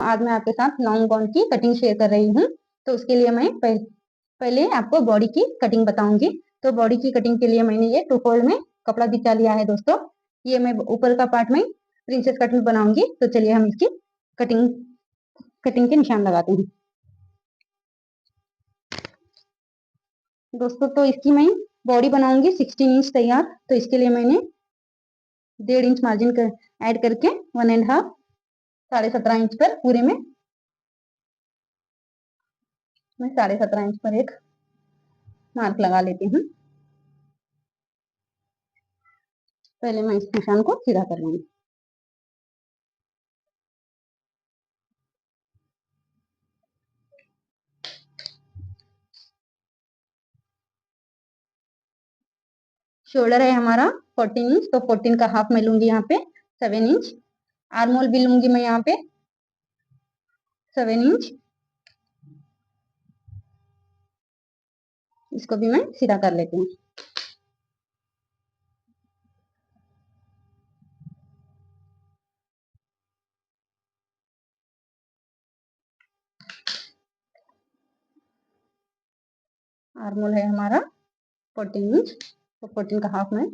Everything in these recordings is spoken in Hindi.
आज मैं आपके साथ लॉन्ग गाउन की कटिंग शेयर कर रही हूँ। तो उसके लिए मैं पहले आपको बॉडी की कटिंग बताऊंगी। तो बॉडी की कटिंग के लिए मैंने ये 2 फोल्ड में कपड़ा बिछा लिया है दोस्तों। ये मैं ऊपर का पार्ट में प्रिंसेस कट में बनाऊंगी। तो चलिए हम इसकी कटिंग कटिंग के निशान लगाते हैं दोस्तों। तो इसकी मैं बॉडी बनाऊंगी 16 इंच तैयार। तो इसके लिए मैंने 1.5 इंच मार्जिन ऐड करके 1.5 17.5 इंच पर पूरे में मैं 17.5 इंच पर एक मार्क लगा लेती हूँ। पहले मैं इस निशान को सीधा कर लूंगी। शोल्डर है हमारा 14 इंच। तो 14 का हाफ मैं लूंगी यहाँ पे 7 इंच। आर्म होल भी लूंगी मैं यहाँ पे 7 इंच। इसको भी मैं सीधा कर लेती हूँ। आर्म होल है हमारा 14 इंच। तो 14 का हाफ में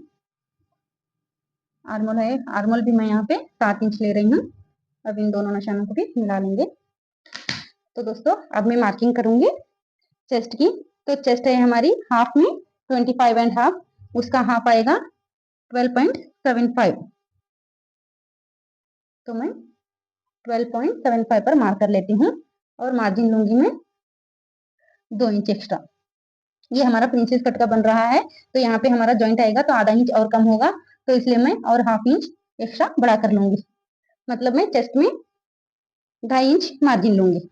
आर्म होल है। आर्म होल भी मैं यहाँ पे 7 इंच ले रही हूँ। अब इन दोनों निशानों को भी मिला लेंगे। तो दोस्तों अब मैं मार्किंग करूंगी चेस्ट की। तो चेस्ट है हमारी हाफ में 25.5। उसका हाफ आएगा 12.75। तो मैं 12.75 पर मार्क कर लेती हूँ और मार्जिन लूंगी मैं 2 इंच एक्स्ट्रा। ये हमारा प्रिंसेस कट का बन रहा है। तो यहाँ पे हमारा जॉइंट आएगा तो आधा इंच और कम होगा। तो इसलिए मैं और हाफ इंच एक्स्ट्रा बढ़ा कर लूंगी। मतलब मैं चेस्ट में 2.5 इंच मार्जिन लूंगी।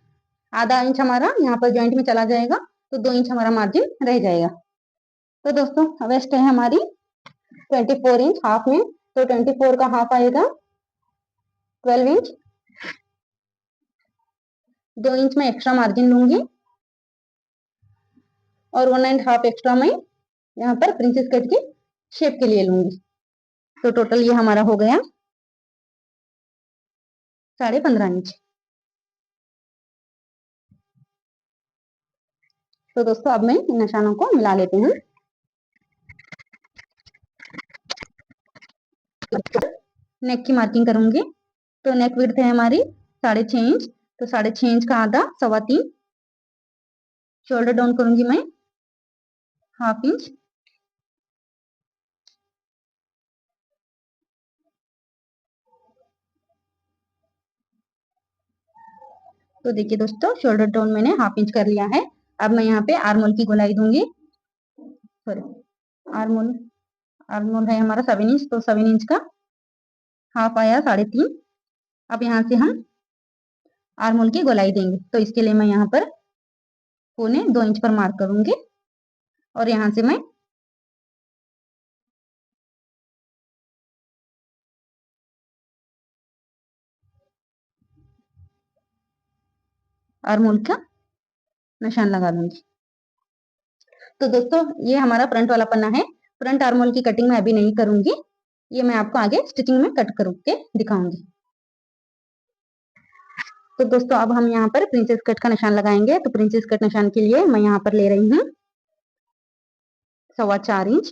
आधा इंच हमारा यहाँ पर जॉइंट में चला जाएगा तो 2 इंच हमारा मार्जिन रह जाएगा। तो दोस्तों वेस्ट है हमारी 24 इंच हाफ में। तो 24 का हाफ आएगा 12 इंच। 2 इंच में एक्स्ट्रा मार्जिन लूंगी और 1.5 एक्स्ट्रा मैं यहाँ पर प्रिंसेस कट की शेप के लिए लूंगी। तो टोटल ये हमारा हो गया 15.5 इंच। तो दोस्तों अब मैं इन निशानों को मिला लेती हूँ। नेक की मार्किंग करूंगी। तो नेक विड्थ है हमारी 6.5 इंच। तो 6.5 इंच का आधा 3.25। शोल्डर डाउन करूंगी मैं हाफ इंच। तो देखिए दोस्तों शोल्डर डाउन मैंने हाफ इंच कर लिया है। अब मैं यहाँ पे आर्म होल की गोलाई दूंगी। सॉरी, आर्म होल है हमारा 7 इंच। तो 7 इंच का हाफ आया 3.5। अब यहाँ से हम आर्म होल की गोलाई देंगे। तो इसके लिए मैं यहाँ पर 1.25 इंच पर मार्क करूंगी और यहाँ से मैं आर्म होल का निशान लगा दूंगी। तो दोस्तों ये हमारा फ्रंट वाला पन्ना है। फ्रंट आर्म होल की कटिंग मैं अभी नहीं करूंगी। ये मैं आपको आगे स्टिचिंग में कट करके दिखाऊंगी। तो दोस्तों अब हम यहाँ पर प्रिंसेस कट का निशान लगाएंगे। तो प्रिंसेस कट निशान के लिए मैं यहाँ पर ले रही हूँ 4.25 इंच।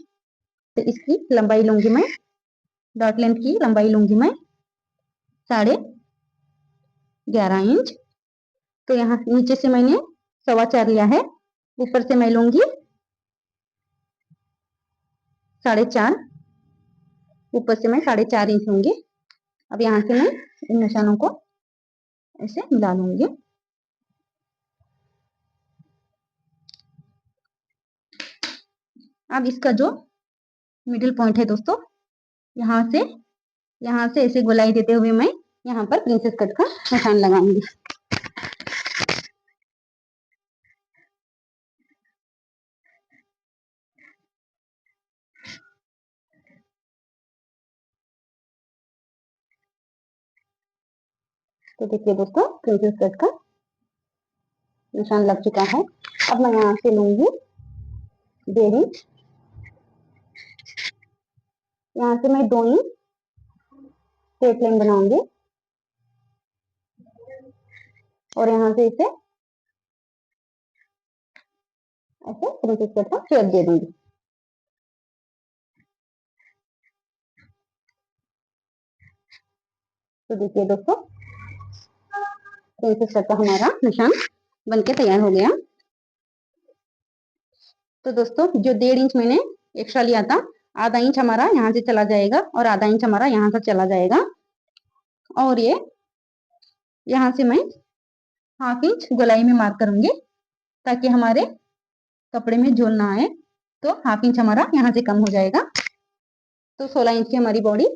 तो इसकी लंबाई लूंगी मैं, डॉट लेंथ की लंबाई लूंगी मैं 11.5 इंच। तो यहाँ नीचे से मैंने 4.25 लिया है। ऊपर से मैं लूंगी 4.5। ऊपर से मैं 4.5 इंच लूंगी। अब यहाँ से मैं इन निशानों को ऐसे मिला लूंगी। अब इसका जो मिडिल पॉइंट है दोस्तों, यहाँ से ऐसे गोलाई देते हुए मैं यहाँ पर प्रिंसेस कट का निशान लगाऊंगी। तो देखिए दोस्तों प्रिंसेस कट का निशान लग चुका है। अब मैं यहाँ से लूंगी 1.5 इंच। यहाँ से मैं 2 इंच स्ट्रेट लाइन बनाऊंगी। और यहाँ से इसे ऐसे प्रिंसेस कट का शेप दे दूंगी। तो देखिए दोस्तों, प्रिंसेस कट का हमारा निशान बनके तैयार हो गया। तो दोस्तों, जो 1.5 इंच मैंने एक्स्ट्रा लिया था, आधा इंच हमारा यहाँ से चला जाएगा और आधा इंच हमारा यहाँ से चला जाएगा। और ये यहाँ से मैं 1/2 इंच गोलाई में मार्क करूंगी ताकि हमारे कपड़े में झोल ना आए। तो 1/2 इंच हमारा यहाँ से कम हो जाएगा। तो 16 इंच की हमारी बॉडी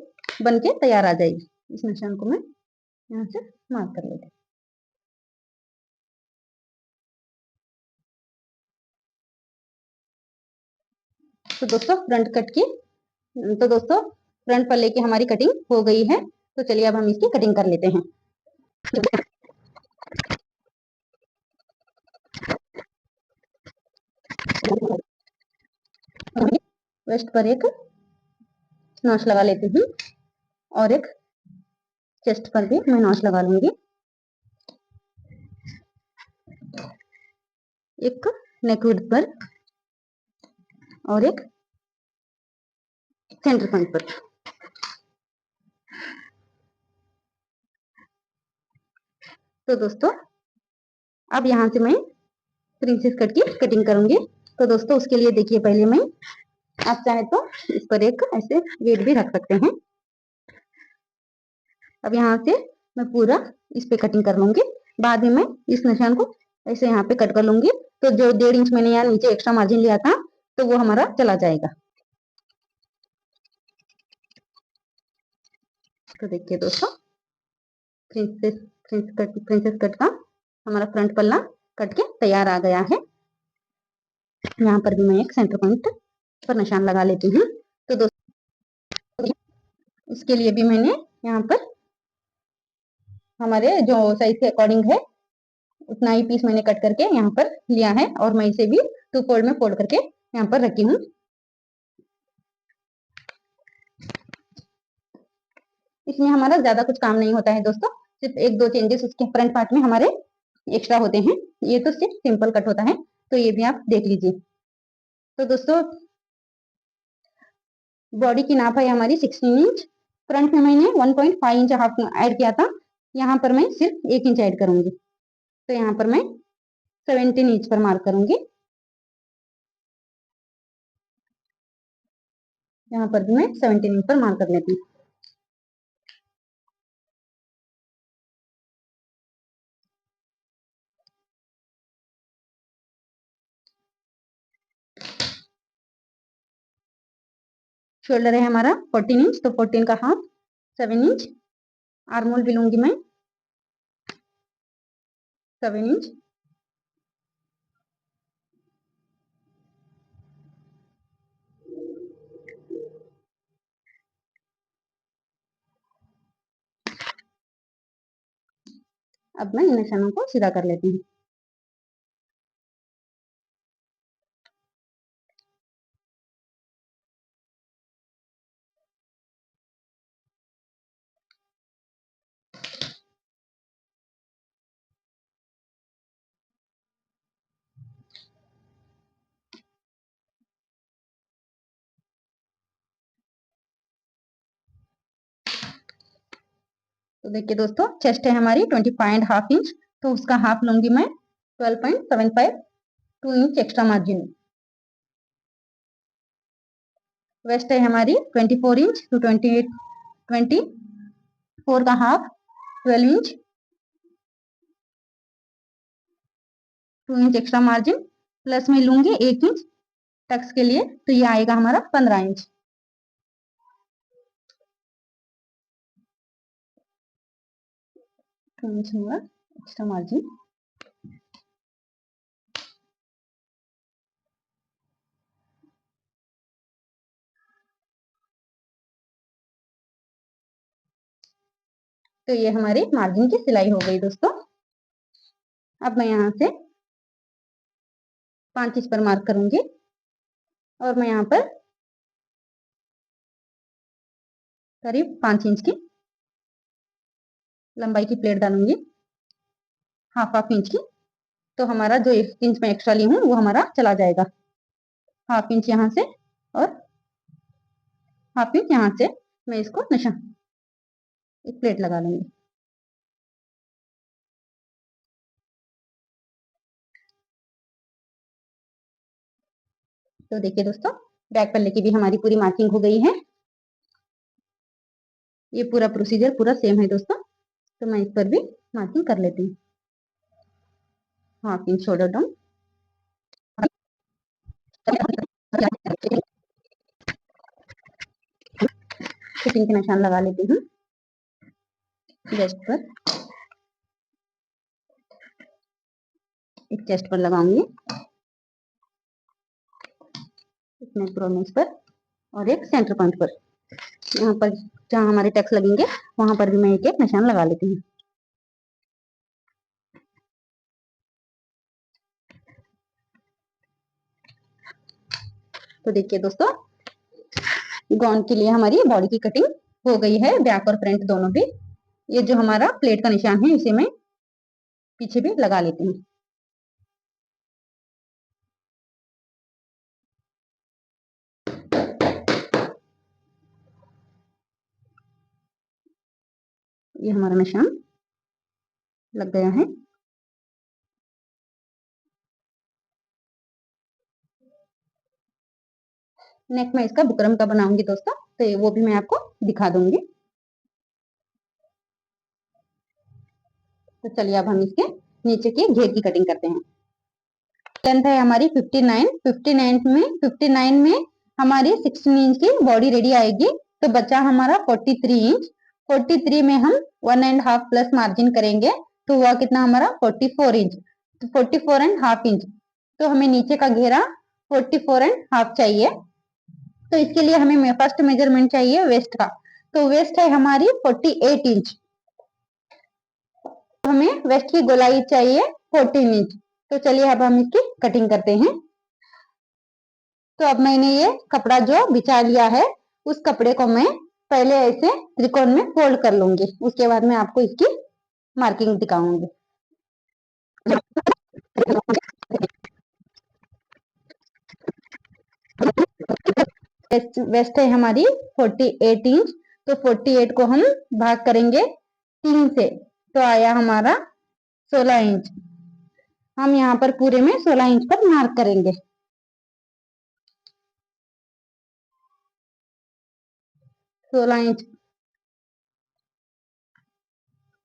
बन के तैयार आ जाएगी। इस निशान को मैं यहाँ से मार्क कर लेती हूँ। तो दोस्तों, फ्रंट पल्ले की हमारी कटिंग हो गई है। तो चलिए अब हम इसकी कटिंग कर लेते हैं। वेस्ट पर एक नॉच लगा लेती हूँ और एक चेस्ट पर भी मैं नॉच लगा लूंगी। एक नेक विड्थ पर और एक सेंटर पॉइंट पर। तो दोस्तों, अब यहाँ से मैं प्रिंसेस कट की कटिंग करूंगी। तो दोस्तों, उसके लिए देखिए, पहले मैं, आप चाहे तो इस पर एक ऐसे वेट भी रख सकते हैं। अब यहाँ से मैं पूरा इस पे कटिंग कर लूंगी। बाद में मैं इस निशान को ऐसे यहाँ पे कट कर लूंगी। तो जो 1.5 इंच मैंने यहाँ नीचे एक्स्ट्रा मार्जिन लिया था, तो वो हमारा चला जाएगा। तो देखिए दोस्तों, प्रिंसेस कट का हमारा फ्रंट पल्ला कट के तैयार आ गया है। यहाँ पर भी मैं एक सेंटर पॉइंट पर निशान लगा लेती हूँ। तो दोस्तों, इसके लिए भी मैंने यहाँ पर हमारे जो साइज के अकॉर्डिंग है उतना ही पीस मैंने कट करके यहाँ पर लिया है और मैं इसे भी 2 फोल्ड में फोल्ड करके यहाँ पर रखी हूँ। इसमें हमारा ज्यादा कुछ काम नहीं होता है दोस्तों, सिर्फ 1-2 चेंजेस उसके फ्रंट पार्ट में हमारे एक्स्ट्रा होते हैं। ये तो सिर्फ सिंपल कट होता है, तो ये भी आप देख लीजिए। तो दोस्तों, बॉडी की नाप है हमारी 16 इंच। फ्रंट में मैंने 1.5 इंच हाफ ऐड किया था, यहाँ पर मैं सिर्फ 1 इंच ऐड करूंगी। तो यहाँ पर मैं 17 इंच पर मार्क करूंगी। यहाँ पर भी मैं 17 इंच पर मार्क कर लेती हूँ। शोल्डर है हमारा 14 इंच, तो 14 का हाफ 7 इंच। आर्मोल भी लूंगी मैं 7 इंच। अब मैं इन निशानों को सीधा कर लेती हूँ। तो देखिए दोस्तों, चेस्ट है हमारी 25.5 इंच, तो उसका हाफ लूंगी मैं 12.75, 2 इंच एक्स्ट्रा मार्जिन। वेस्ट है हमारी 24 इंच, तो 24 का half 12 inch, 2 inch extra margin. Plus में लूंगी 1 इंच टक्स के लिए, तो ये आएगा हमारा 15 इंच। 2 इंच हुआ एक्स्ट्रा मार्जिन। तो ये हमारी मार्जिन की सिलाई हो गई दोस्तों। अब मैं यहाँ से 5 इंच पर मार्क करूंगी और मैं यहाँ पर करीब 5 इंच की लंबाई की प्लेट डालूंगी। हाफ इंच की, तो हमारा जो 1 इंच में एक्स्ट्रा ली हूँ वो हमारा चला जाएगा। हाफ इंच यहाँ से और हाफ इंच यहाँ से मैं इसको निशान एक प्लेट लगा लूंगी। तो देखिए दोस्तों, बैक पल्ले की भी हमारी पूरी मार्किंग हो गई है। ये पूरा प्रोसीजर पूरा सेम है दोस्तों, तो मैं इस पर भी मार्किंग कर लेती हूँ। Half inch shoulder down, fitting के निशान लगा लेती हूँ चेस्ट पर। एक चेस्ट पर लगाऊंगी, एक नेक ब्रोनेस पर और एक सेंटर पॉइंट पर। यहाँ पर जहाँ हमारे टक्स लगेंगे वहां पर भी मैं एक एक निशान लगा लेती हूँ। तो देखिए दोस्तों, गाउन के लिए हमारी बॉडी की कटिंग हो गई है, बैक और फ्रंट दोनों भी। ये जो हमारा प्लेट का निशान है इसे मैं पीछे भी लगा लेती हूँ। ये हमारा निशान लग गया है। नेक में इसका बुकरम का बनाऊंगी दोस्तों, तो वो भी मैं आपको दिखा दूंगी। तो चलिए अब हम इसके नीचे के घेर की कटिंग करते हैं। लेंथ है हमारी 59। 59 में हमारी 16 इंच की बॉडी रेडी आएगी, तो बचा हमारा 43 इंच। 43 में हम 1.5 प्लस मार्जिन करेंगे, तो हुआ कितना हमारा 44 इंच। तो 44.5 इंच, तो हमें नीचे का घेरा 44.5 चाहिए। तो इसके लिए हमें फर्स्ट मेजरमेंट चाहिए वेस्ट का, तो वेस्ट है हमारी 48 इंच। हमें वेस्ट की गोलाई चाहिए 14 इंच। तो चलिए अब हम इसकी कटिंग करते हैं। तो अब मैंने ये कपड़ा जो बिछा लिया है, उस कपड़े को मैं पहले ऐसे त्रिकोण में फोल्ड कर लूंगी, उसके बाद मैं आपको इसकी मार्किंग दिखाऊंगी। वेस्ट है हमारी 48 इंच, तो 48 को हम भाग करेंगे 3 से, तो आया हमारा 16 इंच। हम यहाँ पर पूरे में 16 इंच पर मार्क करेंगे। 16 इंच,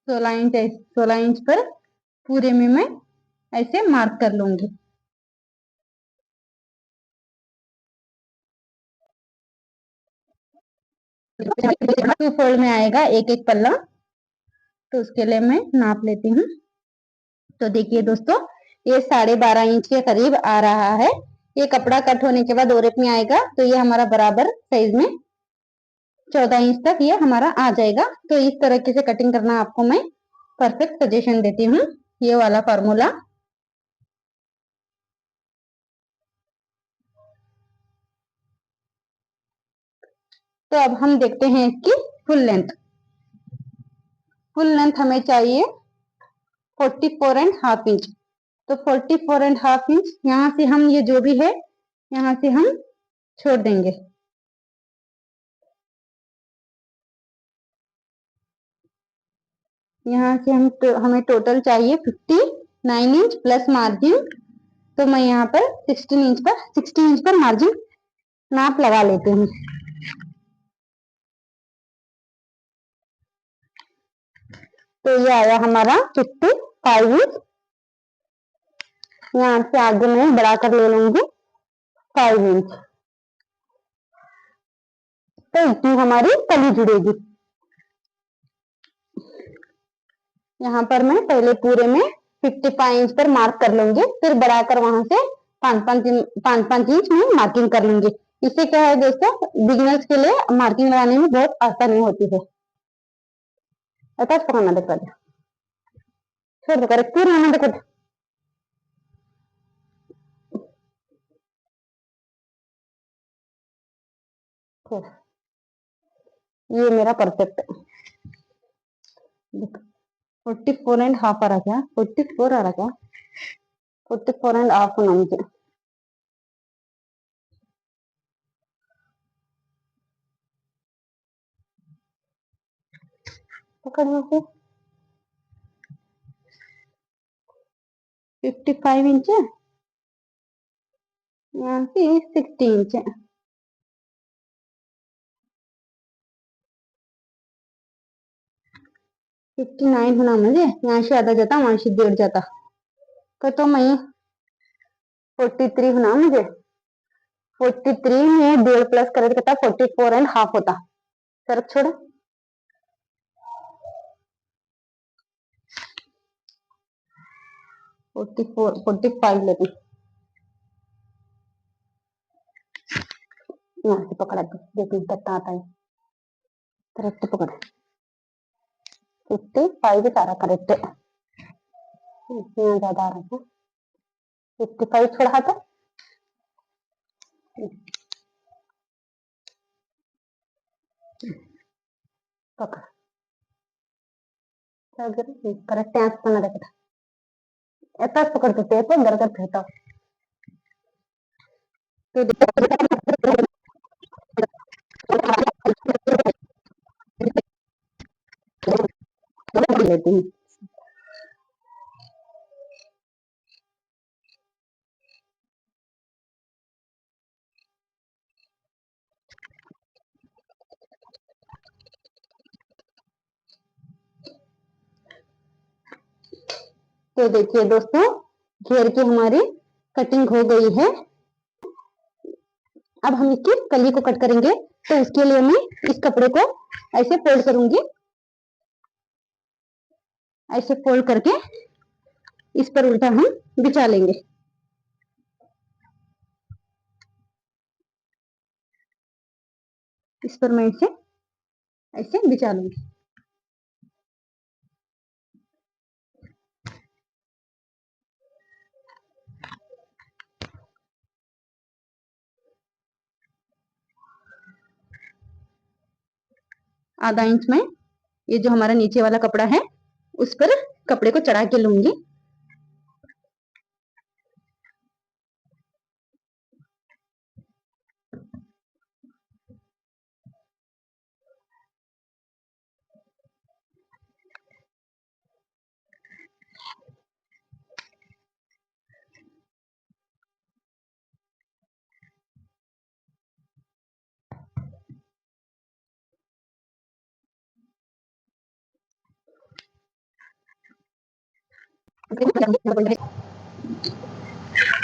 16 इंच, 16 इंच पर पूरे में मैं ऐसे मार्क कर लूंगी। टू फोल्ड में आएगा एक एक पल्ला, तो उसके लिए मैं नाप लेती हूँ। तो देखिए दोस्तों, ये 12.5 इंच के करीब आ रहा है। ये कपड़ा कट होने के बाद औरत में आएगा, तो ये हमारा बराबर साइज में 14 इंच तक ये हमारा आ जाएगा। तो इस तरीके से कटिंग करना आपको मैं परफेक्ट सजेशन देती हूँ, ये वाला फार्मूला। तो अब हम देखते हैं इसकी फुल लेंथ। फुल लेंथ हमें चाहिए 44.5 इंच। तो 44.5 इंच यहाँ से हम ये जो भी है यहाँ से हम छोड़ देंगे। यहाँ से हमें टोटल चाहिए 59 इंच प्लस मार्जिन। तो मैं यहाँ पर 16 इंच पर मार्जिन नाप लगा लेती हूँ। तो ये आया हमारा 55 इंच। यहाँ से आगे मैं बढ़ाकर ले लूंगी 5 इंच, तो इतनी हमारी तली जुड़ेगी। यहाँ पर मैं पहले पूरे में 55 इंच पर मार्क कर लूंगी, फिर बढ़ाकर वहां से 5-5 इंच में मार्किंग कर लूंगी। इससे क्या है दोस्तों, बिगिनर्स के लिए मार्किंग लगाने में बहुत आसानी होती है। अटैच पकड़ना देखा छोड़ दो, करेक्ट पूरा देखो। ये मेरा परफेक्ट है। 44.5 आ रहा क्या? 44 आ रहा क्या? 44.5 होना मुझे। पकड़ में से 55 इंच है, यहाँ से 60 इंच है। 59 होना मुझे, यहाँ से आधा जाता, वहां से 1.5 जाता, तो मैं 43 होना मुझे। 43 में 1.5 प्लस करे तो कितना? 44.5 होता। सर छोड़, 45 लेती, यहाँ से पकड़ा दो, देखो कितना आता है। करेक्ट पकड़, 55 सारा करेक्ट है, यहाँ ज्यादा आ रहा था। 55 छोड़ा था, पकड़ करेक्ट यहाँ से देखा, ऐसा पकड़ के टेप अंदर कर फेंका तो लेती हूँ। तो देखिए दोस्तों, घेर की हमारी कटिंग हो गई है। अब हम इसकी कली को कट करेंगे, तो उसके लिए मैं इस कपड़े को ऐसे फोल्ड करूंगी, ऐसे फोल्ड करके इस पर उल्टा हम बिछा लेंगे। इस पर मैं इसे ऐसे बिछा लूंगी। आधा इंच में ये जो हमारा नीचे वाला कपड़ा है उस पर कपड़े को चढ़ा के लूंगी।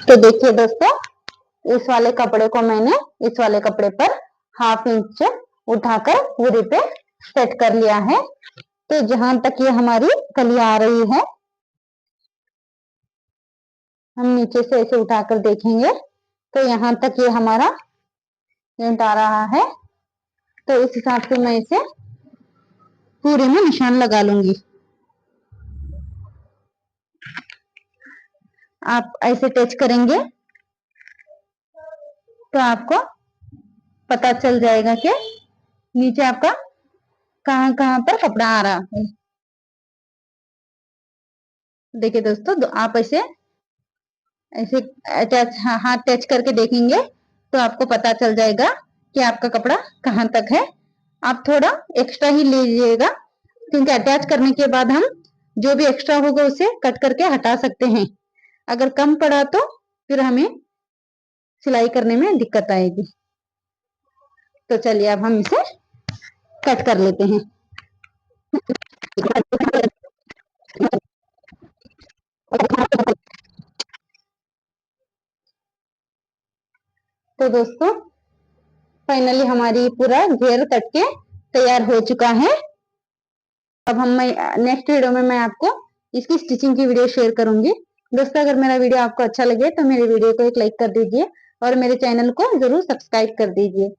तो देखिए दोस्तों, इस वाले कपड़े को मैंने इस वाले कपड़े पर हाफ इंच उठाकर पूरी पे सेट कर लिया है। तो जहां तक ये हमारी कली आ रही है, हम नीचे से ऐसे उठाकर देखेंगे तो यहाँ तक ये हमारा प्रिंट आ रहा है। तो इस हिसाब से मैं इसे पूरे में निशान लगा लूंगी। आप ऐसे टच करेंगे तो आपको पता चल जाएगा कि नीचे आपका कहाँ कहाँ पर कपड़ा आ रहा है। देखिए दोस्तों, आप ऐसे ऐसे अटैच हाथ टच करके देखेंगे तो आपको पता चल जाएगा कि आपका कपड़ा कहाँ तक है। आप थोड़ा एक्स्ट्रा ही लीजिएगा, क्योंकि अटैच करने के बाद हम जो भी एक्स्ट्रा होगा उसे कट करके हटा सकते हैं। अगर कम पड़ा तो फिर हमें सिलाई करने में दिक्कत आएगी। तो चलिए अब हम इसे कट कर लेते हैं। तो दोस्तों, फाइनली हमारी पूरा घेर कट के तैयार हो चुका है। अब हम नेक्स्ट वीडियो में मैं आपको इसकी स्टिचिंग की वीडियो शेयर करूंगी। दोस्तों, अगर मेरा वीडियो आपको अच्छा लगे तो मेरे वीडियो को एक लाइक कर दीजिए और मेरे चैनल को जरूर सब्सक्राइब कर दीजिए।